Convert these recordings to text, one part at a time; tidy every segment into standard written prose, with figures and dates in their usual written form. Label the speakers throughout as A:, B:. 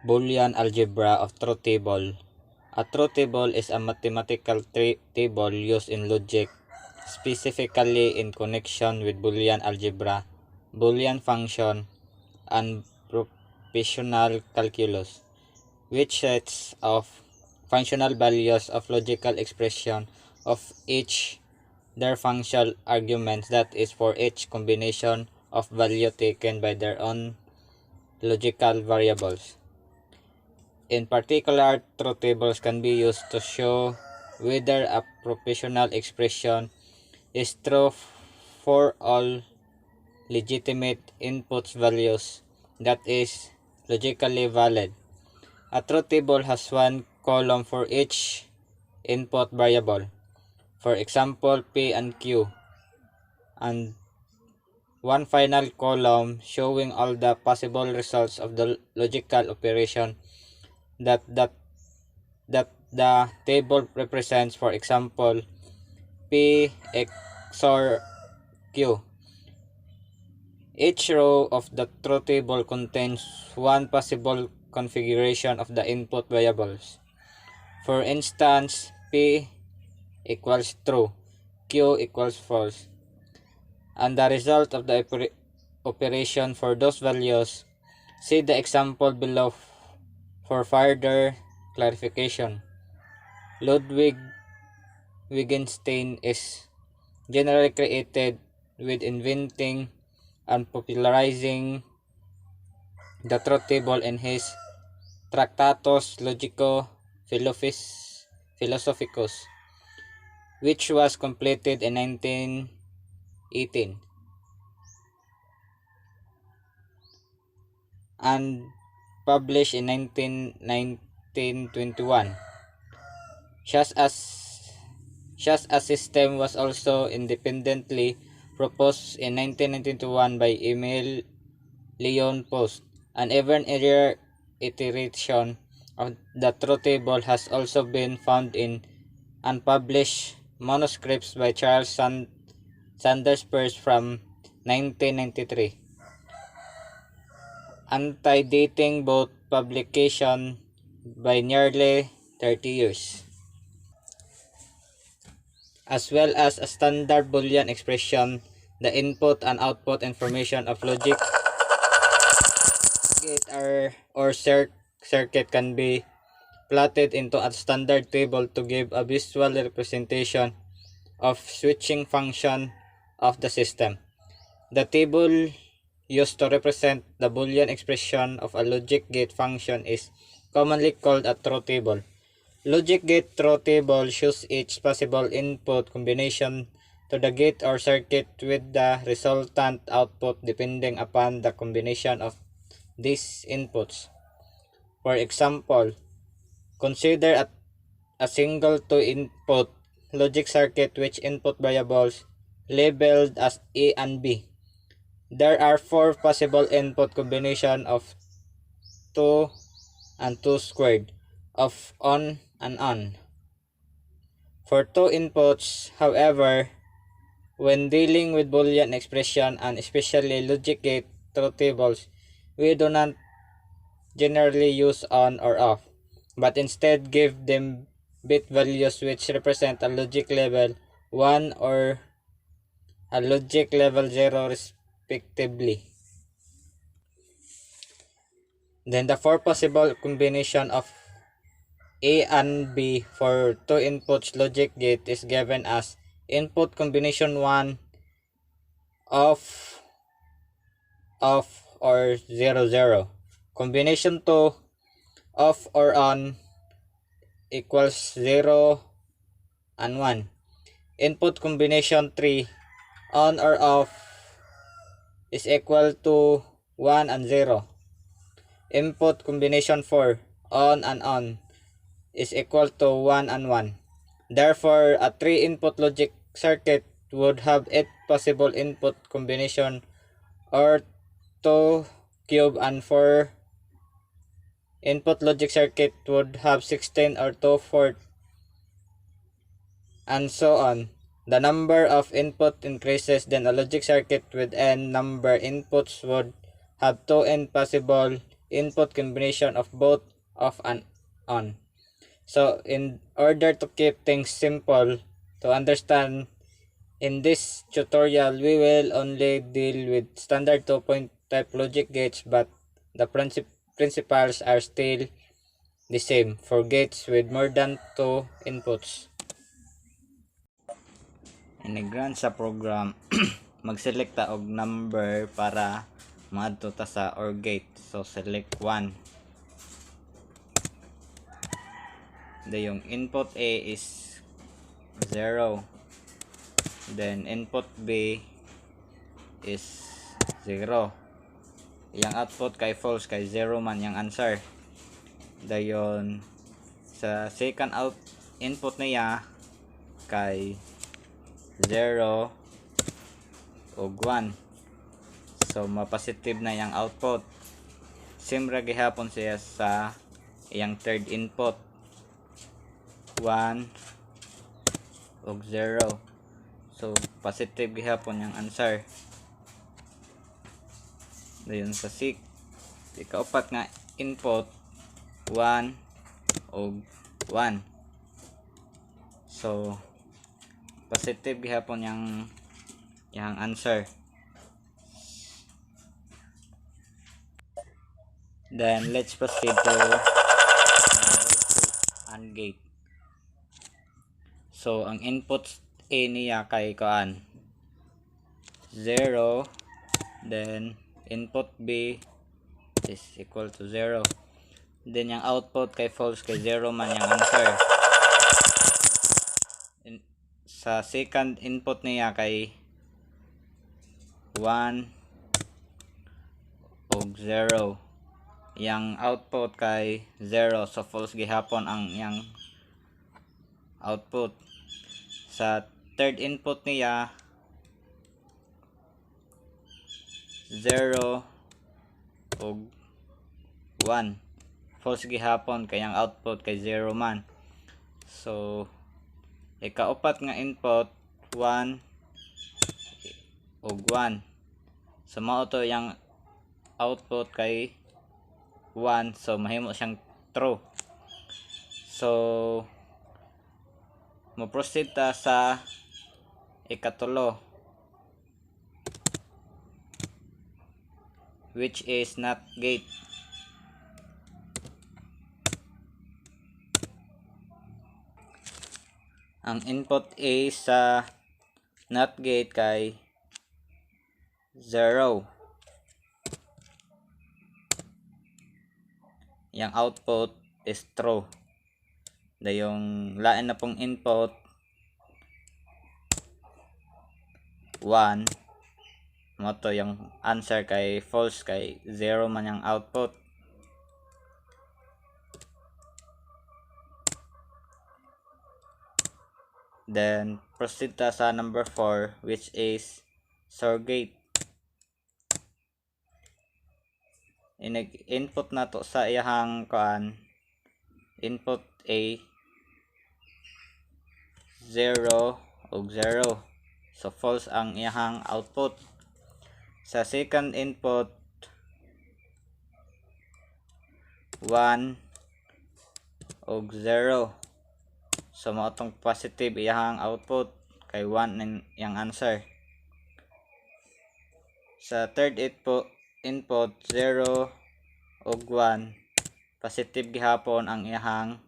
A: Boolean algebra of truth table. A truth table is a mathematical table used in logic, specifically in connection with Boolean algebra, Boolean function, and propositional calculus, which sets of functional values of logical expression of each their functional arguments, that is, for each combination of value taken by their own logical variables. In particular, truth tables can be used to show whether a propositional expression is true for all legitimate input values, that is, logically valid. A truth table has one column for each input variable, for example P and Q, and one final column showing all the possible results of the logical operation that the table represents, for example P XOR Q. Each row of the truth table contains one possible configuration of the input variables. For instance, P equals true, Q equals false, and the result of the operation for those values. See the example below for further clarification. Ludwig Wittgenstein is generally credited with inventing and popularizing the truth table in his Tractatus Logico-Philosophicus, which was completed in 1918 and published in 1921. Such a system was also independently proposed in 1991 by Emil Leon Post. An even earlier iteration of the truth table has also been found in unpublished manuscripts by Charles Sanders Peirce from 1993, antedating both publication by nearly 30 years, as well as a standard Boolean expression. The input and output information of logic gate or circuit can be plotted into a standard table to give a visual representation of switching function of the system. The table used to represent the Boolean expression of a logic gate function is commonly called a truth table. Logic gate truth table shows each possible input combination to the gate or circuit with the resultant output depending upon the combination of these inputs. For example, consider a single two-input logic circuit which input variables labeled as A and B. There are four possible input combinations of 2 and 2 squared of on and on. For two inputs, however, when dealing with Boolean expression and especially logic gate truth tables, we do not generally use on or off, but instead give them bit values which represent a logic level 1 or a logic level 0 respectively. Then the four possible combination of A and B for two inputs logic gate is given as input combination 1 off or 0 0, combination 2 off or on equals 0 and 1, input combination 3 on or off is equal to 1 and 0, input combination 4 on and on is equal to 1 and 1. Therefore, a 3-input logic circuit would have 8 possible input combination, or 2 cube, and 4 input logic circuit would have 16 or 2/4, and so on. The number of input increases, then a logic circuit with n number inputs would have 2n possible input combination of both off and on. So in order to keep things simple to understand, in this tutorial we will only deal with standard 2-point type logic gates, but the principles are still the same for gates with more than 2 inputs. Inigran sa program, mag-select ta og number para maadto ta sa OR gate. So select 1. Yung input A is 0. Then input B is 0. Yang output kay false, kay 0 man yang answer. Dayon sa second input niya kay 0 ug 1. So ma-positive na yang output. Simra gihapon siya sa iyang third input, 1 ug 0. So positive gihapon yang answer. Dayon sa ikaupat nga input, 1 ug 1. So positive gihapon yang answer. Then let's proceed to AND gate. So ang inputs A niya kay 0, then input B is equal to 0. Then yung output kay false, kay 0 man yung answer. Sa second input niya kay 1 ug 0. Yang output kay 0, so false gihapon ang yang output. Sa third input niya 0 ug 1, false gihapon kay ang output kay 0 man. So ikaupat nga input 1 ug 1. So mao to yang output kay 1, so mahimo siyang true. So mo proceed ta sa ikatulo, which is NOT gate. Ang input A sa NOT gate kay 0. Yang output is true. Dayong lain na pong input 1, mo to yung answer kay false, kay 0 man yung output. Then proceed ta sa number 4, which is SOR gate. Input na to sa iyahang input A 0 ug 0. So false ang iyahang output. Sa second input 1 ug 0. So mao tong positive iyahang output, kay 1 yang answer. Sa third input 0 ug 1, positive gihapon ang iyahang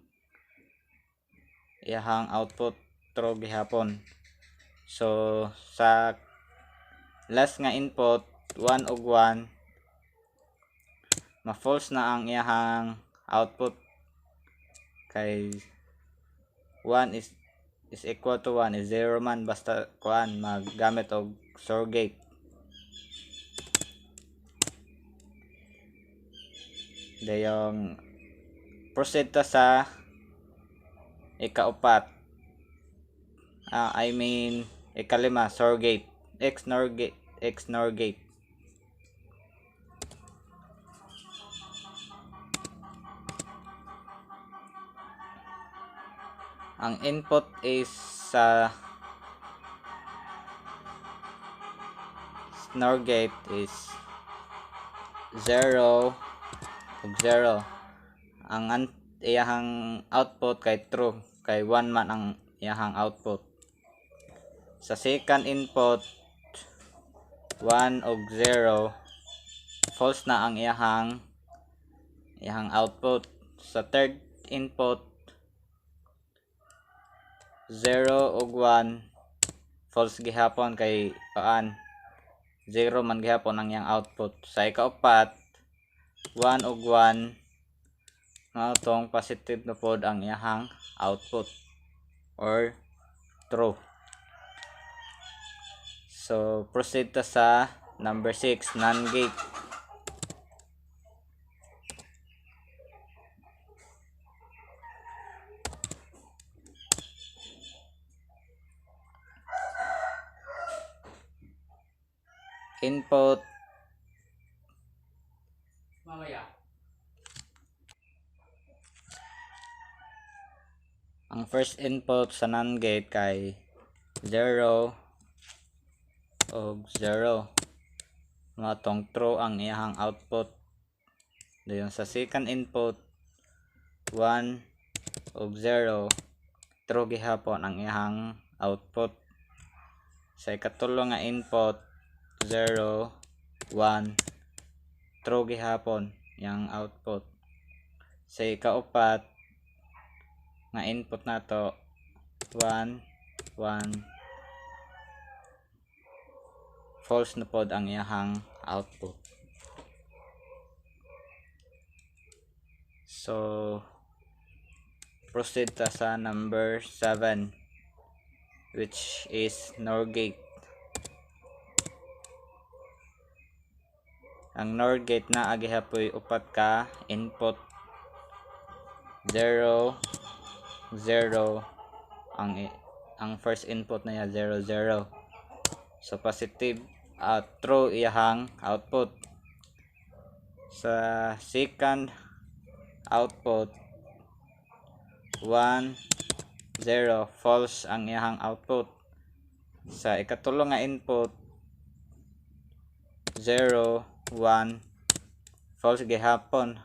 A: output, true gihapon. So sa last nga input 1 ug 1, ma-false na ang iyahang output, kay 1 is equal to 1 is 0 man, basta maggamit og SOR gate. Dayong proceed ta sa ikaupat, ikalima, SOR gate, XNOR gate. Ang input is sa XNOR gate is 0 ug 0. Ang iyahang output kay true, kay 1 man ang iyahang output. Sa second input 1 ug 0, false na ang iyahang output. Sa third input 0 ug 1, false gihapon kay 0 man gihapon ang iyang output. Sa ikaupat 1 ug 1, tong positive na pod ang iyahang output or true. So proceed ta sa number 6, NAND gate. Input ang first input sa NAND gate kay 0 ug 0, matong true ang iyahang output. Dayon sa second input 1 ug 0, true gihapon ang iyahang output. Sa ikatulo nga input 0 1, true gihapon yang output. Sa ikaupat nga input nato 1 1, false na pod ang iyahang output. So proceed ta sa number 7, which is NOR gate. Ang NOR gate na gihapoy upat ka input 0 0, ang first input na 0 0. So positive true iyahang output. Sa second output 1 0, false ang iyahang output. Sa ikatulo nga input 0 1, false gihapon.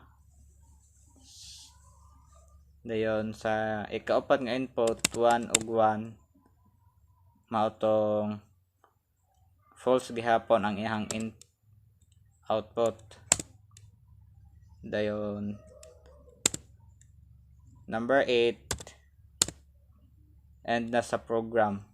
A: Dayon sa ikaupat nga input 1 ug 1, mautong false gihapon ang iyahang output. Dayon number 8, end na sa program.